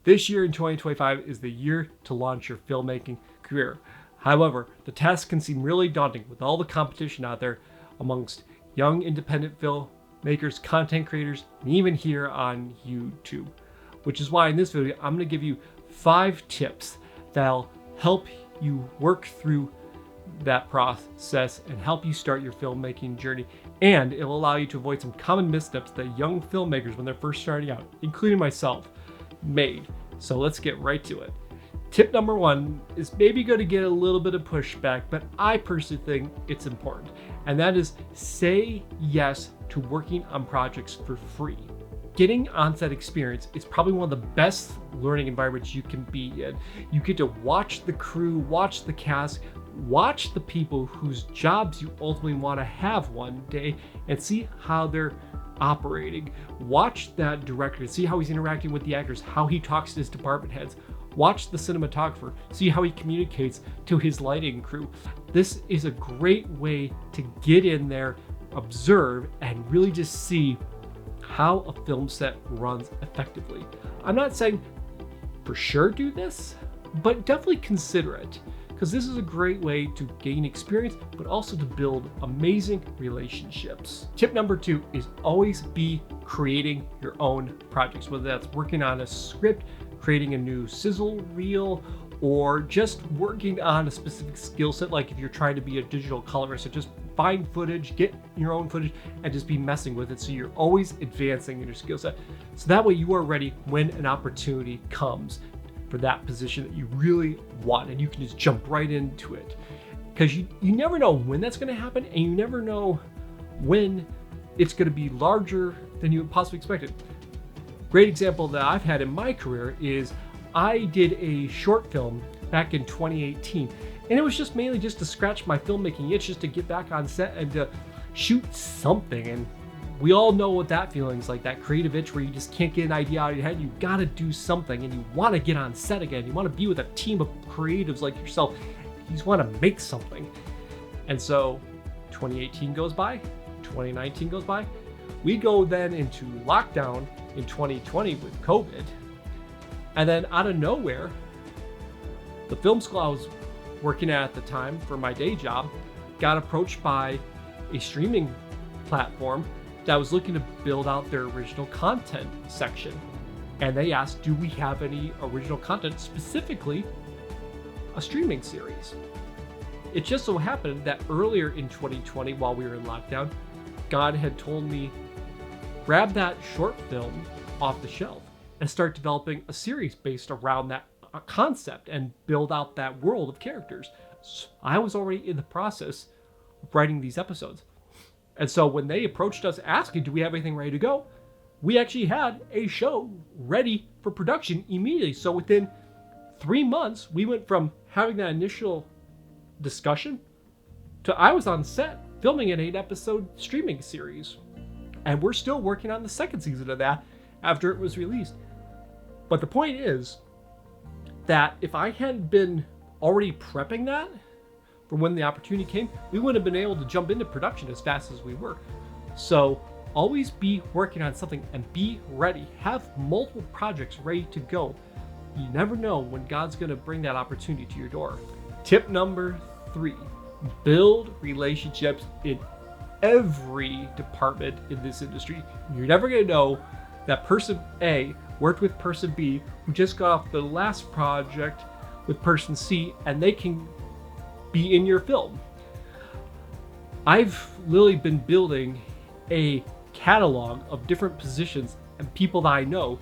This year in 2025 is the year to launch your filmmaking career. However, the task can seem really daunting with all the competition out there amongst young independent filmmakers, content creators, and even here on YouTube. Which is why in this video, I'm going to give you 5 tips that'll help you work through that process and help you start your filmmaking journey. And it will allow you to avoid some common missteps that young filmmakers, when they're first starting out, including myself, made. So let's get right to it. Tip number 1 is maybe going to get a little bit of pushback, but I personally think it's important. And that is say yes to working on projects for free. Getting on-set experience is probably one of the best learning environments you can be in. You get to watch the crew, watch the cast, watch the people whose jobs you ultimately want to have one day and see how they're operating. Watch that director, see how he's interacting with the actors, how he talks to his department heads. Watch the cinematographer, see how he communicates to his lighting crew. This is a great way to get in there, observe, and really just see how a film set runs effectively. I'm not saying for sure do this, but definitely consider it, because this is a great way to gain experience, but also to build amazing relationships. Tip number 2 is always be creating your own projects, whether that's working on a script, creating a new sizzle reel, or just working on a specific skill set. Like if you're trying to be a digital colorist, so just find footage, get your own footage, and just be messing with it. So you're always advancing in your skill set. So that way you are ready when an opportunity comes for that position that you really want, and you can just jump right into it. Because you never know when that's going to happen, and you never know when it's going to be larger than you possibly expected. Great example that I've had in my career is I did a short film back in 2018, and it was just mainly just to scratch my filmmaking itch, just to get back on set and to shoot something. And we all know what that feeling's like, that creative itch where you just can't get an idea out of your head. You gotta do something, and you want to get on set again. You want to be with a team of creatives like yourself. You just want to make something. And so 2018 goes by, 2019 goes by. We go then into lockdown in 2020 with COVID. And then out of nowhere, the film school I was working at the time for my day job got approached by a streaming platform that was looking to build out their original content section. And they asked, do we have any original content, specifically a streaming series? It just so happened that earlier in 2020, while we were in lockdown, God had told me, grab that short film off the shelf and start developing a series based around that concept and build out that world of characters. So I was already in the process of writing these episodes. And so when they approached us asking, do we have anything ready to go? We actually had a show ready for production immediately. So within 3 months, we went from having that initial discussion to I was on set filming an 8-episode streaming series. And we're still working on the second season of that after it was released. But the point is that if I hadn't been already prepping that for when the opportunity came, we wouldn't have been able to jump into production as fast as we were. So always be working on something and be ready. Have multiple projects ready to go. You never know when God's going to bring that opportunity to your door. Tip number 3, build relationships in every department in this industry. You're never going to know that person A worked with person B who just got off the last project with person C, and they can be in your film. I've literally been building a catalog of different positions and people that I know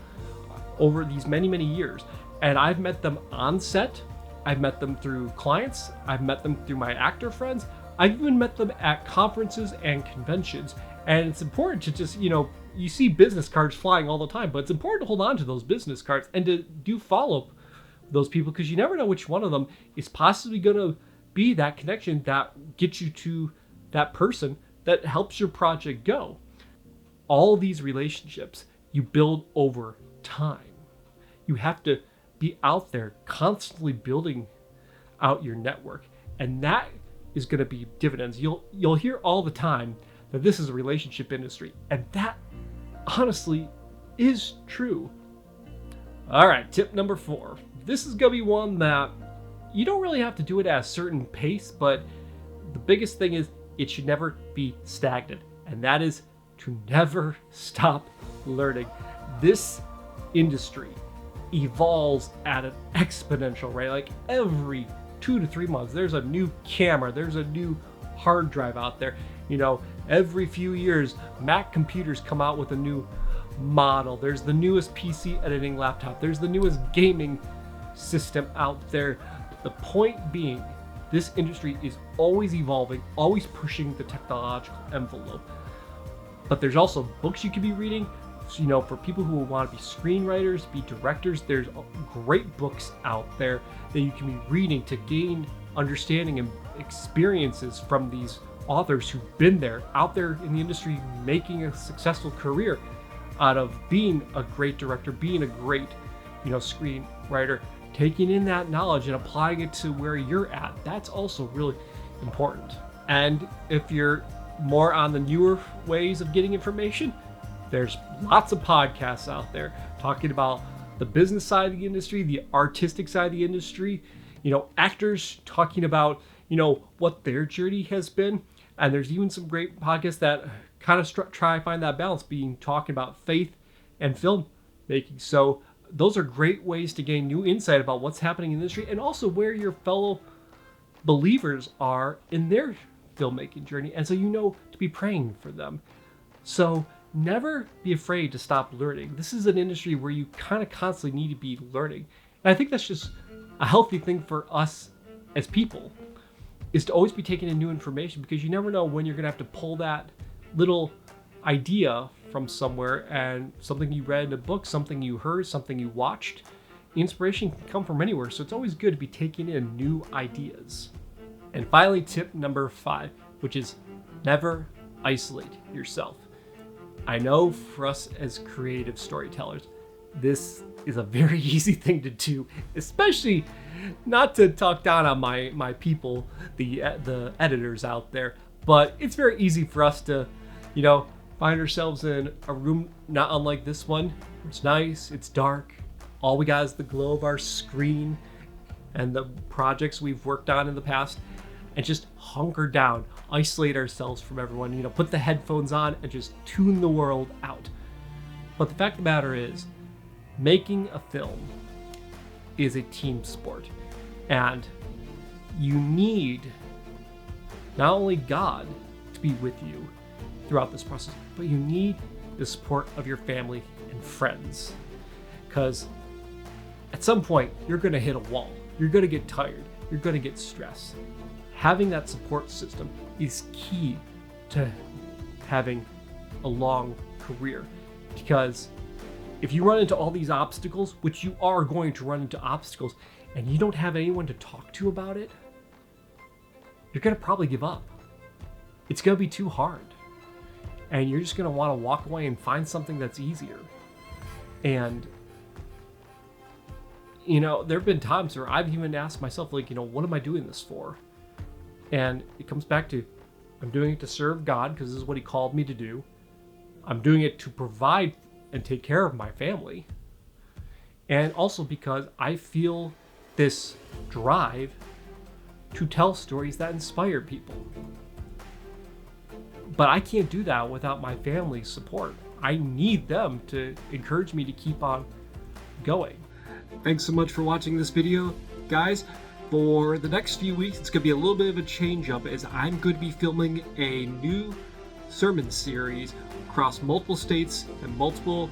over these many years, and I've met them on set, I've met them through clients, I've met them through my actor friends, I've even met them at conferences and conventions. And it's important to just, you see business cards flying all the time, but it's important to hold on to those business cards and to do follow-up with those people, because you never know which one of them is possibly going to be that connection that gets you to that person that helps your project go. All these relationships you build over time. You have to be out there constantly building out your network, and that is going to be dividends. You'll hear all the time that this is a relationship industry, and that honestly is true. All right, tip number 4. This is going to be one that you don't really have to do it at a certain pace, but the biggest thing is it should never be stagnant, and that is to never stop learning. This industry evolves at an exponential rate. Like every 2 to 3 months, there's a new camera, there's a new hard drive out there. Every few years, Mac computers come out with a new model. There's the newest PC editing laptop. There's the newest gaming system out there. The point being, this industry is always evolving, always pushing the technological envelope. But there's also books you could be reading. So, for people who want to be screenwriters, be directors, there's great books out there that you can be reading to gain understanding and experiences from these authors who've been there, out there in the industry, making a successful career out of being a great director, being a great, screenwriter, taking in that knowledge and applying it to where you're at. That's also really important. And if you're more on the newer ways of getting information, there's lots of podcasts out there talking about the business side of the industry, the artistic side of the industry, actors talking about, what their journey has been. And there's even some great podcasts that kind of try to find that balance, talking about faith and filmmaking. So those are great ways to gain new insight about what's happening in the industry and also where your fellow believers are in their filmmaking journey. And so to be praying for them. So never be afraid to stop learning. This is an industry where you kind of constantly need to be learning. And I think that's just a healthy thing for us as people, is to always be taking in new information, because you never know when you're going to have to pull that little idea from somewhere, and something you read in a book, something you heard, something you watched. Inspiration can come from anywhere, so it's always good to be taking in new ideas. And finally, tip number 5, which is never isolate yourself. I know for us as creative storytellers, this is a very easy thing to do, especially not to talk down on my people, the editors out there, but it's very easy for us to, find ourselves in a room not unlike this one. It's nice, it's dark, all we got is the glow of our screen and the projects we've worked on in the past, and just hunker down, isolate ourselves from everyone, put the headphones on and just tune the world out. But the fact of the matter is, making a film is a team sport, and you need not only God to be with you throughout this process, but you need the support of your family and friends, because at some point you're going to hit a wall, you're going to get tired, you're going to get stressed. Having that support system is key to having a long career, because if you run into all these obstacles, which you are going to run into obstacles, and you don't have anyone to talk to about it, you're going to probably give up. It's going to be too hard. And you're just going to want to walk away and find something that's easier. And, there have been times where I've even asked myself, what am I doing this for? And it comes back to, I'm doing it to serve God, because this is what He called me to do. I'm doing it to provide and take care of my family. And also because I feel this drive to tell stories that inspire people. But I can't do that without my family's support. I need them to encourage me to keep on going. Thanks so much for watching this video, guys. For the next few weeks, it's going to be a little bit of a change up, as I'm going to be filming a new sermon series across multiple states and multiple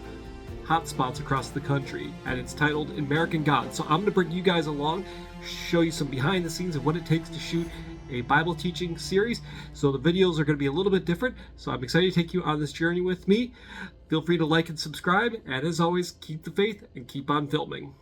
hotspots across the country, and it's titled American God. So I'm going to bring you guys along, show you some behind the scenes of what it takes to shoot a Bible teaching series. So the videos are going to be a little bit different, so I'm excited to take you on this journey with me. Feel free to like and subscribe, and as always, keep the faith and keep on filming.